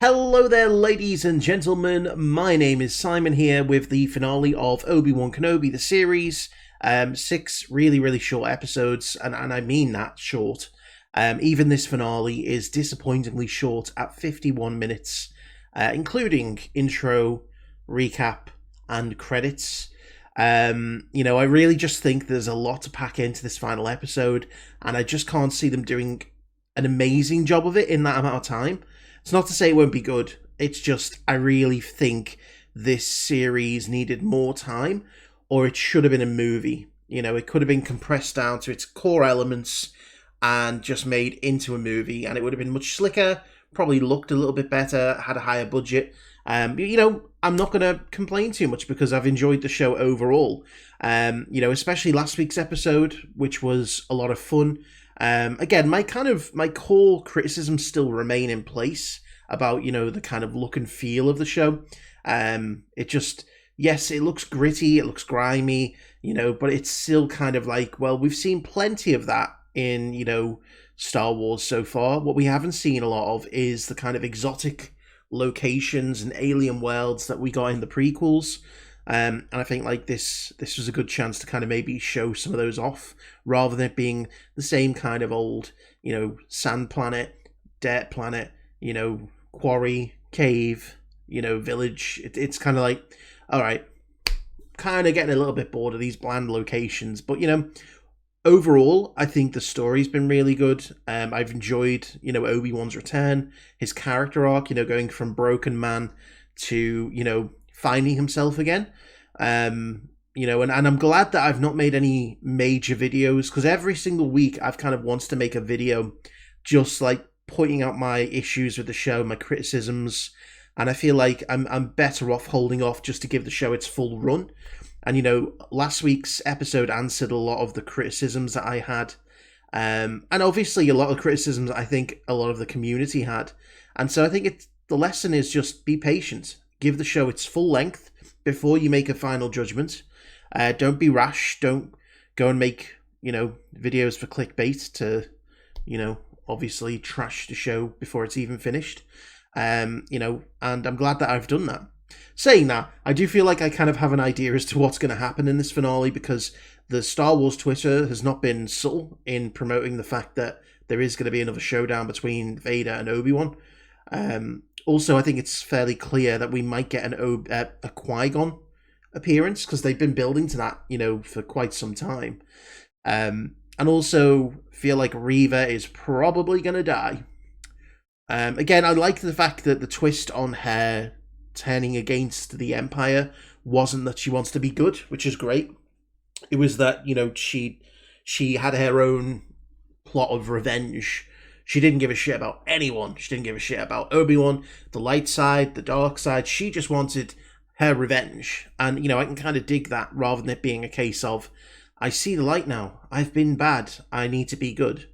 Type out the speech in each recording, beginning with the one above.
Hello there, ladies and gentlemen. My name is Simon here with the finale of Obi-Wan Kenobi, the series. Six really short episodes, and I mean that short. Even this finale is disappointingly short at 51 minutes, including intro, recap, and credits. I really just think there's a lot to pack into this final episode, and I just can't see them doing an amazing job of it in that amount of time. It's not to say it won't be good. It's just, I really think this series needed more time, or it should have been a movie. It could have been compressed down to its core elements and just made into a movie, and it would have been much slicker, probably looked a little bit better, had a higher budget. I'm not going to complain too much because I've enjoyed the show overall. Especially last week's episode, which was a lot of fun. Again, my core criticisms still remain in place about, the kind of look and feel of the show. Yes, it looks gritty, it looks grimy, but it's still kind of like, well, we've seen plenty of that in, Star Wars so far. What we haven't seen a lot of is the kind of exotic locations and alien worlds that we got in the prequels. And I think like this was a good chance to kind of maybe show some of those off rather than it being the same kind of old, sand planet, dirt planet, quarry, cave, village. It's kind of like, all right, kind of getting a little bit bored of these bland locations. But, overall, I think the story's been really good. I've enjoyed, Obi-Wan's return, his character arc, going from broken man to, finding himself again. And I'm glad that I've not made any major videos, because every single week I've kind of wants to make a video just like pointing out my issues with the show, my criticisms, and I feel like I'm better off holding off just to give the show its full run. And last week's episode answered a lot of the criticisms that I had, and obviously a lot of criticisms I think a lot of the community had. And so I think the lesson is just be patient. Give the show its full length before you make a final judgment. Don't be rash. Don't go and make, videos for clickbait to, obviously trash the show before it's even finished. And I'm glad that I've done that. Saying that, I do feel like I kind of have an idea as to what's going to happen in this finale, because the Star Wars Twitter has not been subtle in promoting the fact that there is going to be another showdown between Vader and Obi-Wan. Also, I think it's fairly clear that we might get a Qui-Gon appearance, because they've been building to that, for quite some time. And also feel like Reva is probably going to die. Again, I like the fact that the twist on her turning against the Empire wasn't that she wants to be good, which is great. It was that, she had her own plot of revenge. She didn't give a shit about anyone. She didn't give a shit about Obi-Wan, the light side, the dark side. She just wanted her revenge. And, I can kind of dig that rather than it being a case of, I see the light now. I've been bad. I need to be good.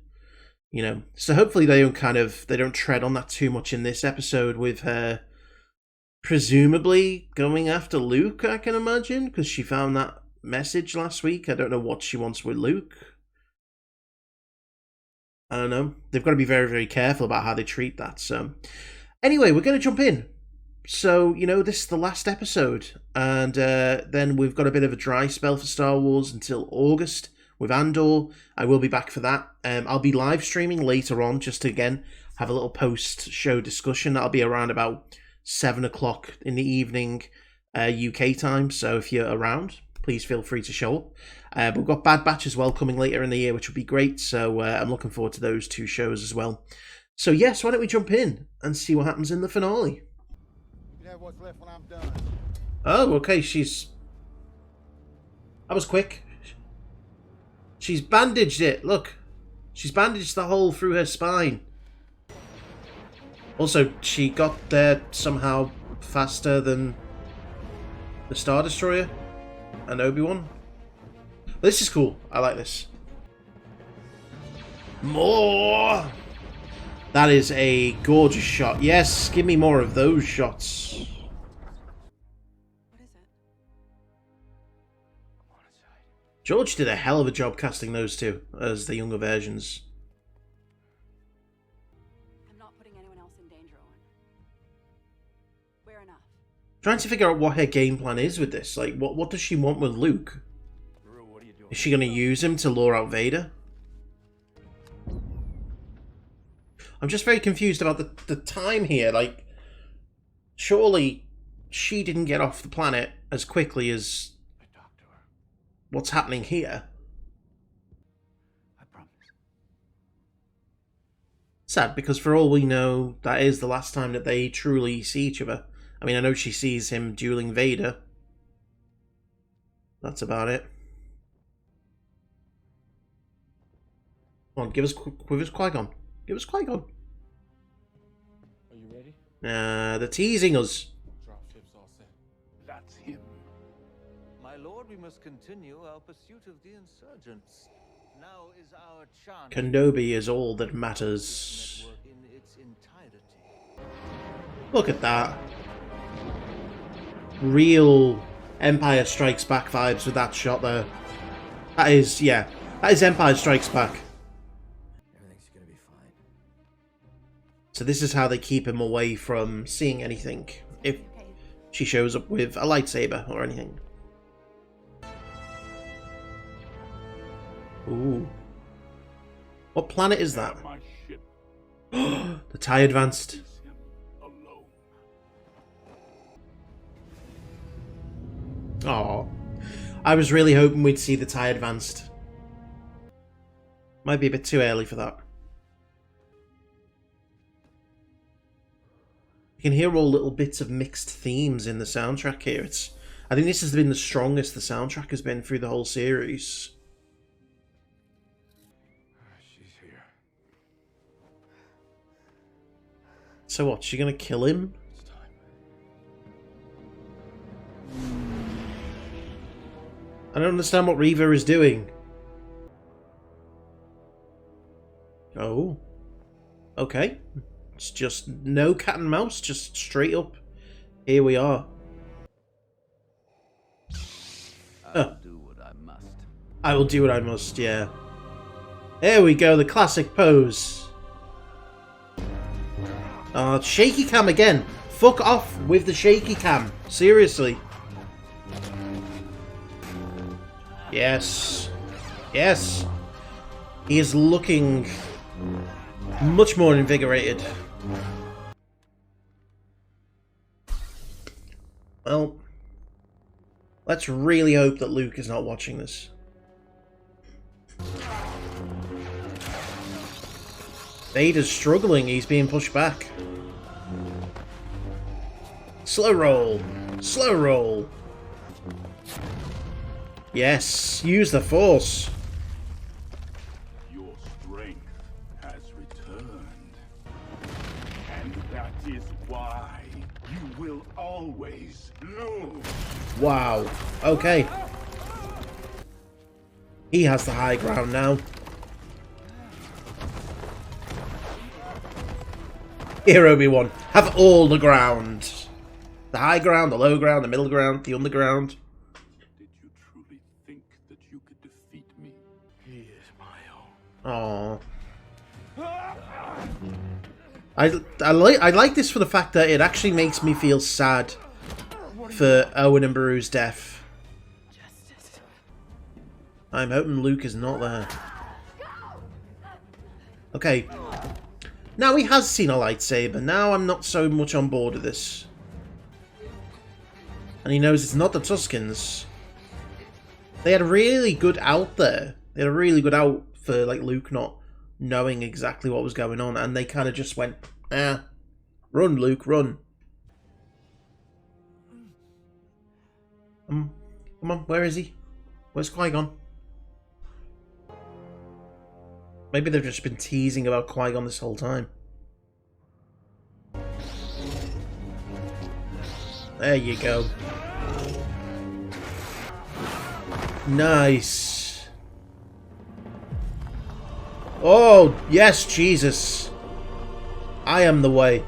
So hopefully they don't tread on that too much in this episode, with her presumably going after Luke, I can imagine, because she found that message last week. I don't know what she wants with Luke. I don't know. They've got to be very careful about how they treat that. So, anyway, we're going to jump in. So, this is the last episode. And then we've got a bit of a dry spell for Star Wars until August with Andor. I will be back for that. I'll be live streaming later on, just to, again, have a little post-show discussion. That'll be around about 7 o'clock in the evening UK time. So, if you're around, please feel free to show up. But we've got Bad Batch as well coming later in the year, which will be great. So I'm looking forward to those two shows as well. So yes, why don't we jump in and see what happens in the finale? You have what's left when I'm done. Oh, okay. That was quick. She's bandaged it. Look, she's bandaged the hole through her spine. Also, she got there somehow faster than the Star Destroyer and Obi-Wan. This is cool. I like this. More! That is a gorgeous shot. Yes, give me more of those shots. What is it? George did a hell of a job casting those two as the younger versions. I'm not putting anyone else in danger, Owen. enough. Trying to figure out what her game plan is with this. Like, what does she want with Luke? Is she going to use him to lure out Vader? I'm just very confused about the time here. Like, surely she didn't get off the planet as quickly as what's happening here. I promise. Sad, because for all we know, that is the last time that they truly see each other. I mean, I know she sees him dueling Vader. That's about it. Come on, give us Qui-Gon. Give us Qui-Gon. Are you ready? They're teasing us. Dropship's all set. That's him. My lord, we must continue our pursuit of the insurgents. Now is our chance. Kenobi is all that matters. Network in its entirety. Look at that. Real Empire Strikes Back vibes with that shot there. That is, yeah. That is Empire Strikes Back. Everything's gonna be fine. So this is how they keep him away from seeing anything. If she shows up with a lightsaber or anything. Ooh. What planet is that? My ship The TIE Advanced. is him alone. Oh, I was really hoping we'd see the TIE Advanced. Might be a bit too early for that. You can hear all little bits of mixed themes in the soundtrack here. I think this has been the strongest the soundtrack has been through the whole series. She's here. So what, she gonna kill him? It's time. I don't understand what Reva is doing. Oh. Okay. It's just no cat and mouse, just straight up. Here we are. I'll do what I must. I will do what I must, yeah. There we go, the classic pose. Shaky cam again. Fuck off with the shaky cam. Seriously. Yes. Yes. He is looking much more invigorated. Well, let's really hope that Luke is not watching this. Vader's struggling, he's being pushed back. Slow roll. Slow roll. Yes, use the Force. Your strength has returned. And that is why you will always lose. Wow. Okay. He has the high ground now. Here, Obi-Wan. Have all the ground. The high ground, the low ground, the middle ground, the underground. Did you truly think that you could defeat me? He is my own. Aww. I like this for the fact that it actually makes me feel sad for Owen and Beru's death. Justice. I'm hoping Luke is not there. Okay. Now he has seen a lightsaber. Now I'm not so much on board with this. And he knows it's not the Tuskens. They had a really good out there. They had a really good out for like Luke not knowing exactly what was going on. And they kind of just went, run, Luke, run. Come on, where is he? Where's Qui-Gon? Maybe they've just been teasing about Qui-Gon this whole time. There you go. Nice. Oh, yes, Jesus. I am the way.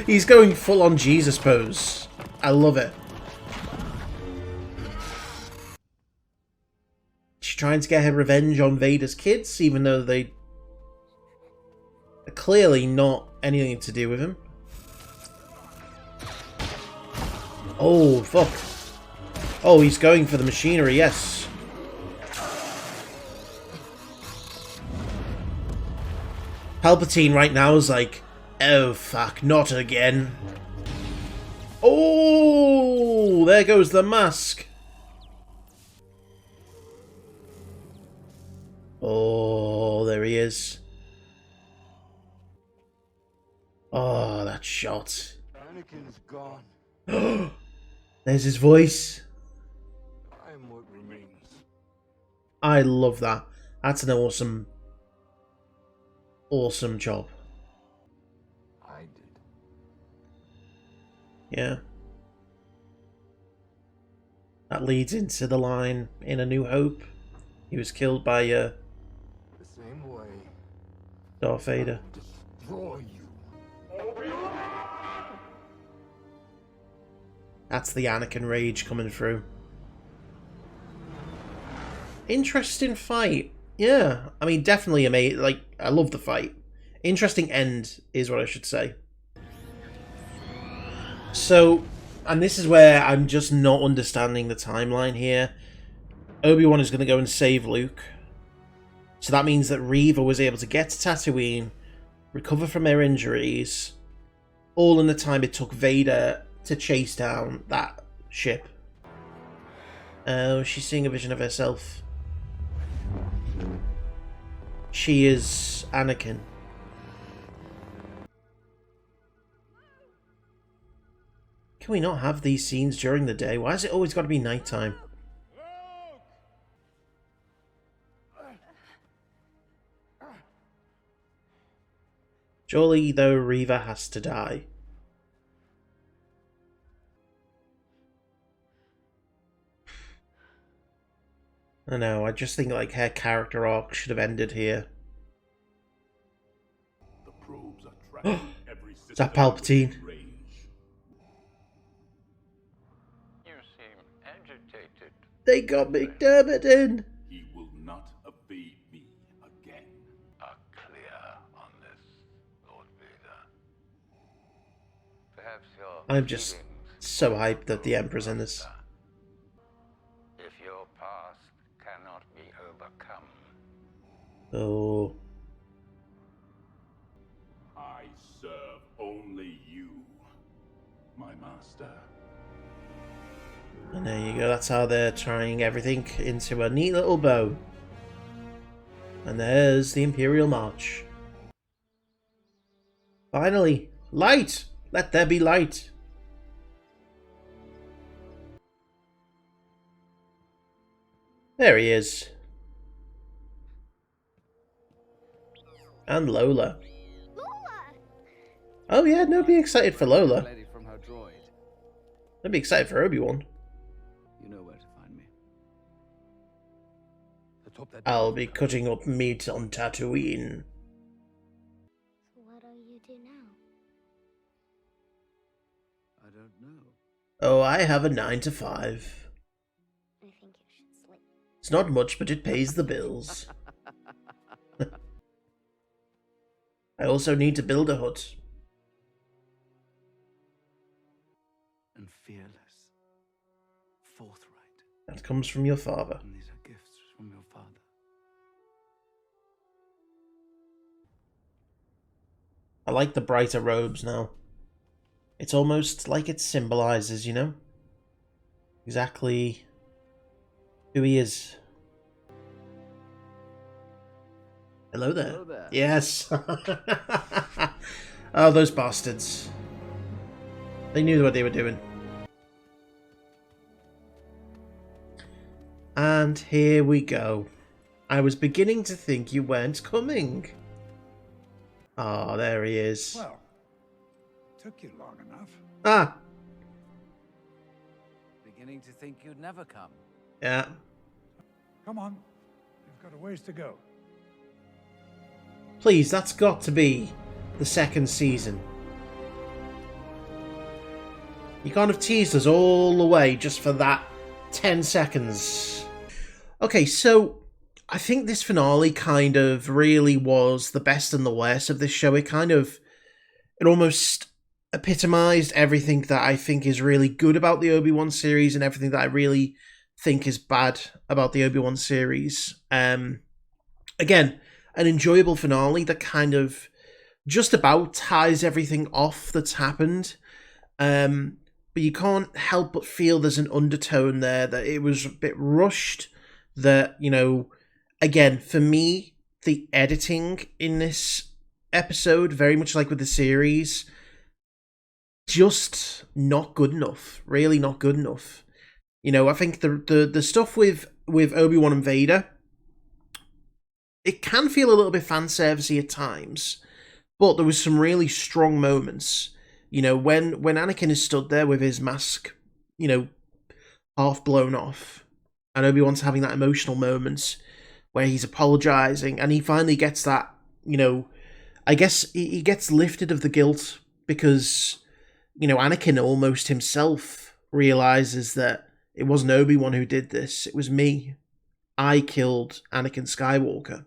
He's going full on Jesus pose. I love it. She's trying to get her revenge on Vader's kids, even though they... Clearly not anything to do with him. Oh, fuck. Oh, he's going for the machinery, yes. Palpatine right now is like, oh, fuck, not again. Oh, there goes the mask. Oh, there he is. Oh, that shot. Anakin's gone. There's his voice. I'm what remains. I love that. That's an awesome, awesome job. I did. Yeah. That leads into the line in A New Hope. He was killed by The same way. Darth Vader. Destroy you. That's the Anakin rage coming through. Interesting fight. Yeah, I mean, definitely amazing. Like, I love the fight. Interesting end is what I should say. So, and this is where I'm just not understanding the timeline here. Obi-Wan is going to go and save Luke. So that means that Reva was able to get to Tatooine, recover from her injuries, all in the time it took Vader to chase down that ship. Oh, she's seeing a vision of herself. She is Anakin. Can we not have these scenes during the day? Why has it always got to be nighttime? Surely, though, Reva has to die. I know, I just think like her character arc should have ended here. The probes are tracking every Is that system Palpatine? within range. You seem agitated. They got McDermott in! He will not evade me again. Are clear on this, Lord Vader. Perhaps your I'm just feelings so hyped that the Emperor's in this. if your past cannot be overcome. Oh. I serve only you, my master. And there you go, that's how they're trying everything into a neat little bow. And there's the Imperial March. Finally, light! Let there be light! There he is. And Lola. Oh yeah, no, be excited for Lola. Lady from her droid. I'd be excited for Obi-Wan. You know where to find me. Let's hope that I'll be cutting up meat on Tatooine. So what do you do now? I don't know. Oh, I have a 9 to 5. I think you should sleep. It's not much, but it pays the bills. I also need to build a hut. And fearless. Forthright. That comes from your father. And these are gifts from your father. I like the brighter robes now. It's almost like it symbolizes, you know? Exactly who he is. Hello there. Hello there. Yes. Oh, those bastards. They knew what they were doing. And here we go. I was beginning to think you weren't coming. Ah, there he is. Well, took you long enough. Ah, Beginning to think you'd never come. yeah. Come on. We've got a ways to go. Please, that's got to be the second season. You can't have teased us all the way just for that 10 seconds. Okay, so I think this finale kind of really was the best and the worst of this show. It almost epitomized everything that I think is really good about the Obi-Wan series and everything that I really think is bad about the Obi-Wan series. Again, an enjoyable finale that kind of just about ties everything off that's happened. But you can't help but feel there's an undertone there that it was a bit rushed, that, again, for me, the editing in this episode, very much like with the series, just not good enough. Really not good enough. I think the stuff with Obi-Wan and Vader, it can feel a little bit fan servicey at times, but there was some really strong moments. When Anakin is stood there with his mask, half blown off, and Obi-Wan's having that emotional moment where he's apologizing, and he finally gets that, I guess he gets lifted of the guilt because, Anakin almost himself realizes that it wasn't Obi-Wan who did this, it was me. I killed Anakin Skywalker.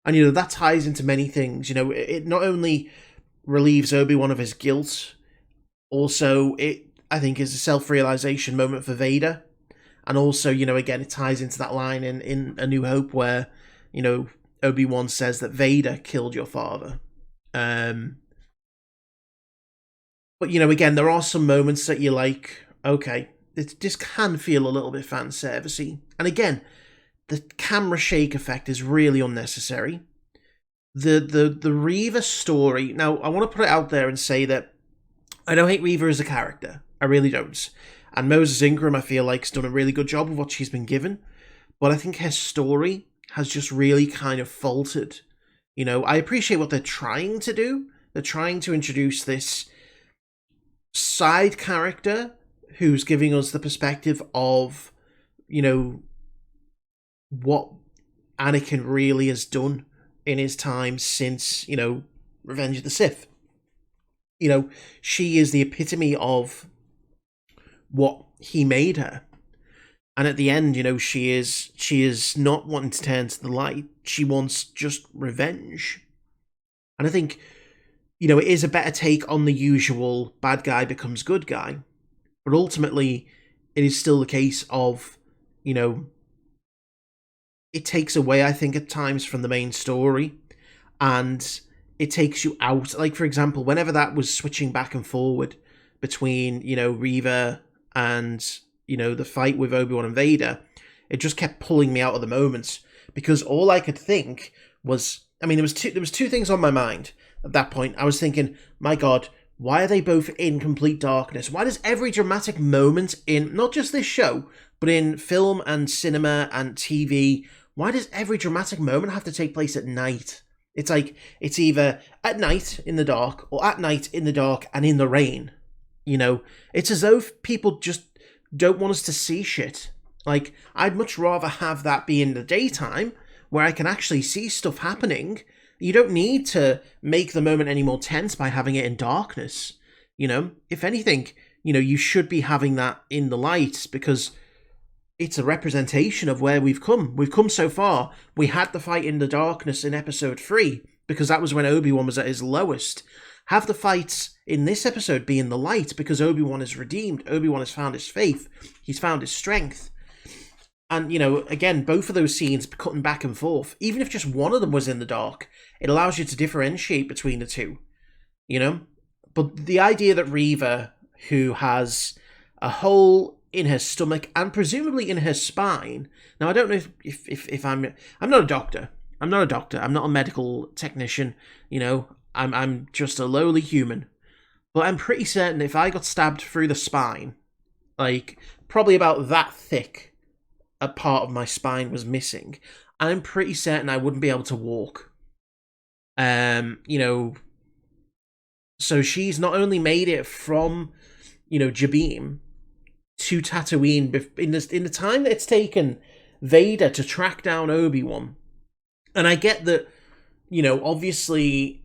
And, that ties into many things. It not only relieves Obi-Wan of his guilt, also it, I think, is a self-realization moment for Vader. And also, again, it ties into that line in A New Hope where, Obi-Wan says that Vader killed your father. But, again, there are some moments that you're like, okay, this can feel a little bit fan-servicey. And again, the camera shake effect is really unnecessary. The Reva story... Now, I want to put it out there and say that I don't hate Reva as a character. I really don't. And Moses Ingram, I feel like, has done a really good job of what she's been given. But I think her story has just really kind of faltered. I appreciate what they're trying to do. They're trying to introduce this side character who's giving us the perspective of, what Anakin really has done in his time since, Revenge of the Sith. She is the epitome of what he made her. And at the end, she is not wanting to turn to the light. She wants just revenge. And I think, it is a better take on the usual bad guy becomes good guy. But ultimately, it is still the case of, it takes away, I think, at times from the main story. And it takes you out. Like, for example, whenever that was switching back and forward between, Reva and, the fight with Obi-Wan and Vader, it just kept pulling me out of the moments. Because all I could think was... there was two things on my mind at that point. I was thinking, my God, why are they both in complete darkness? Why does every dramatic moment in, not just this show, but in film and cinema and TV, why does every dramatic moment have to take place at night? It's like, it's either at night in the dark, or at night in the dark and in the rain. It's as though people just don't want us to see shit. Like, I'd much rather have that be in the daytime, where I can actually see stuff happening. You don't need to make the moment any more tense by having it in darkness. If anything, you should be having that in the light, because it's a representation of where we've come. We've come so far. We had the fight in the darkness in episode 3, because that was when Obi-Wan was at his lowest. Have the fights in this episode be in the light, because Obi-Wan is redeemed. Obi-Wan has found his faith. He's found his strength. And, again, both of those scenes cutting back and forth, even if just one of them was in the dark, it allows you to differentiate between the two, But the idea that Reva, who has a hole in her stomach and presumably in her spine... Now, I don't know if I'm not a doctor. I'm not a doctor. I'm not a medical technician. I'm just a lowly human. But I'm pretty certain if I got stabbed through the spine, like, probably about that thick, a part of my spine was missing, I'm pretty certain I wouldn't be able to walk. So she's not only made it from, Jabim to Tatooine in the time that it's taken Vader to track down Obi-Wan. And I get that, obviously,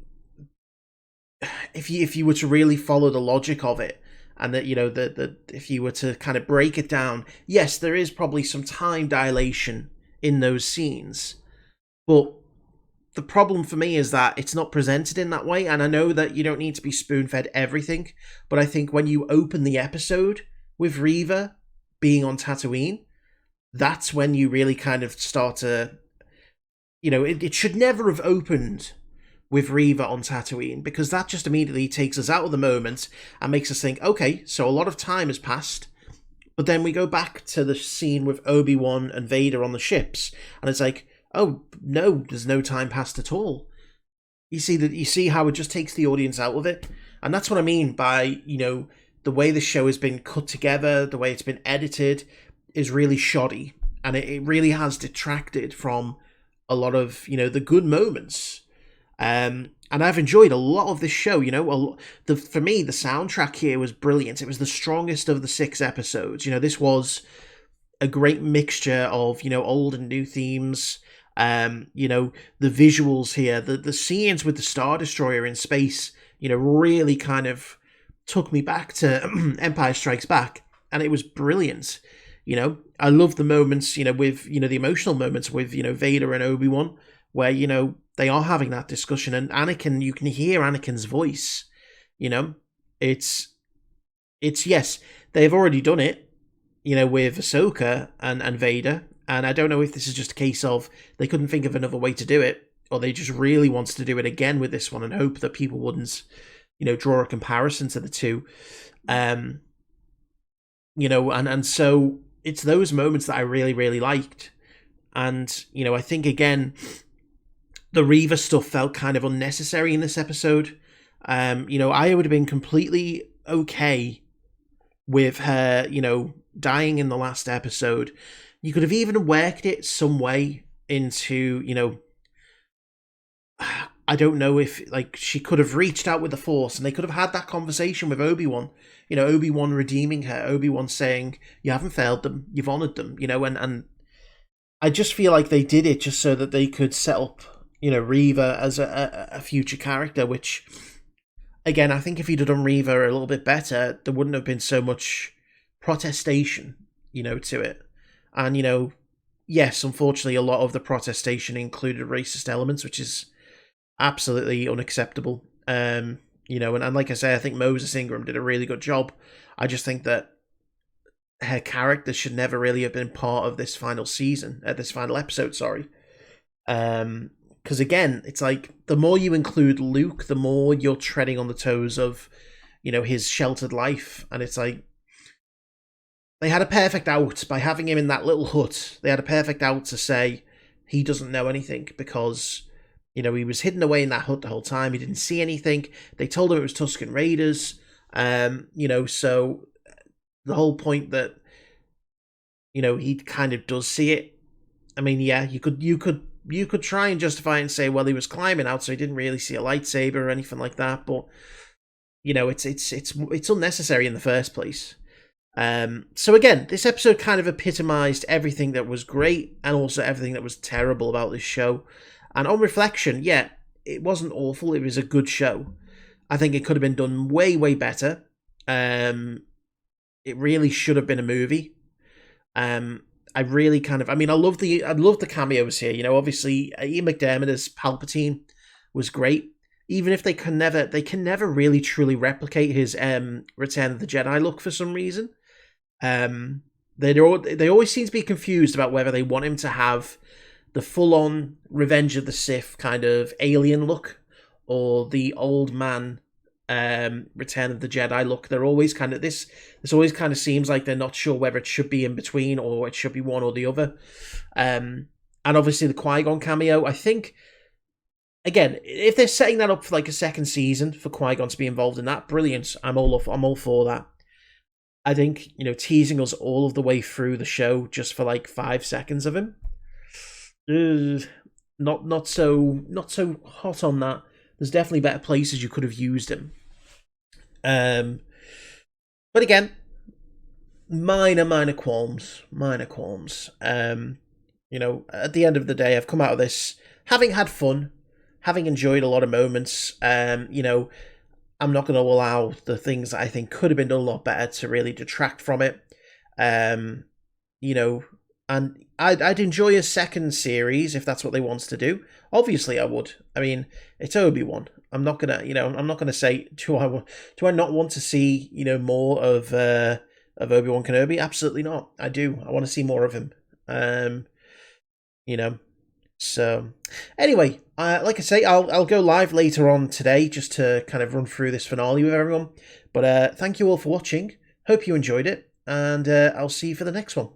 if you were to really follow the logic of it, and that, that if you were to kind of break it down, yes, there is probably some time dilation in those scenes. But the problem for me is that it's not presented in that way, and I know that you don't need to be spoon-fed everything, but I think when you open the episode with Reva being on Tatooine, that's when you really kind of start to... it should never have opened with Reva on Tatooine, because that just immediately takes us out of the moment and makes us think, okay, so a lot of time has passed, but then we go back to the scene with Obi-Wan and Vader on the ships, and it's like, oh, no, there's no time passed at all. You see how it just takes the audience out of it? And that's what I mean by, the way the show has been cut together, the way it's been edited is really shoddy, and it really has detracted from a lot of, the good moments. And I've enjoyed a lot of this show, for me, the soundtrack here was brilliant. It was the strongest of the 6 episodes. This was a great mixture of, old and new themes. The visuals here, the scenes with the Star Destroyer in space, really kind of took me back to Empire Strikes Back, and it was brilliant. I love the moments, with, the emotional moments with, Vader and Obi-Wan, where, they are having that discussion, and Anakin, you can hear Anakin's voice, it's yes, they've already done it, with Ahsoka and Vader, and I don't know if this is just a case of they couldn't think of another way to do it, or they just really wanted to do it again with this one and hope that people wouldn't, draw a comparison to the two, and so it's those moments that I really, really liked, and, I think, again, the Reva stuff felt kind of unnecessary in this episode. I would have been completely okay with her, dying in the last episode. You could have even worked it some way into, I don't know if, she could have reached out with the Force and they could have had that conversation with Obi-Wan. Obi-Wan redeeming her, Obi-Wan saying, you haven't failed them, you've honoured them, and I just feel like they did it just so that they could set up, Reva as a future character, which, again, I think if you'd have done Reva a little bit better, there wouldn't have been so much protestation, to it. And, yes, unfortunately, a lot of the protestation included racist elements, which is absolutely unacceptable. And like I say, I think Moses Ingram did a really good job. I just think that her character should never really have been part of this final episode, sorry. Because again, it's like, the more you include Luke, the more you're treading on the toes of, his sheltered life. And it's like, they had a perfect out by having him in that little hut. They had a perfect out to say he doesn't know anything because, he was hidden away in that hut the whole time. He didn't see anything. They told him it was Tusken Raiders. So the whole point that, he kind of does see it. I mean, yeah, you could try and justify it and say, well, he was climbing out, so he didn't really see a lightsaber or anything like that. But, it's unnecessary in the first place. So again, this episode kind of epitomized everything that was great and also everything that was terrible about this show. And on reflection, yeah, it wasn't awful. It was a good show. I think it could have been done way, way better. It really should have been a movie. I really I love the cameos here. Obviously, Ian McDiarmid as Palpatine was great. Even if they can never really truly replicate his Return of the Jedi look for some reason. They always seem to be confused about whether they want him to have the full-on Revenge of the Sith kind of alien look or the old man Return of the Jedi look. They're always kind of this always kind of seems like they're not sure whether it should be in between or it should be one or the other. And obviously the Qui-Gon cameo, I think, again, if they're setting that up for like a second season for Qui-Gon to be involved in that, brilliant. I'm all for that. I think, teasing us all of the way through the show just for like 5 seconds of him, not so hot on that. There's definitely better places you could have used him. But again, minor qualms. At the end of the day, I've come out of this having had fun, having enjoyed a lot of moments. I'm not going to allow the things that I think could have been done a lot better to really detract from it. And I'd enjoy a second series if that's what they want to do. Obviously, I would. I mean, it's Obi-Wan. I'm not gonna, I'm not gonna say do I not want to see, more of Obi-Wan Kenobi? Absolutely not. I do. I want to see more of him. You know. So, anyway, like I say, I'll go live later on today just to kind of run through this finale with everyone. But thank you all for watching. Hope you enjoyed it, and I'll see you for the next one.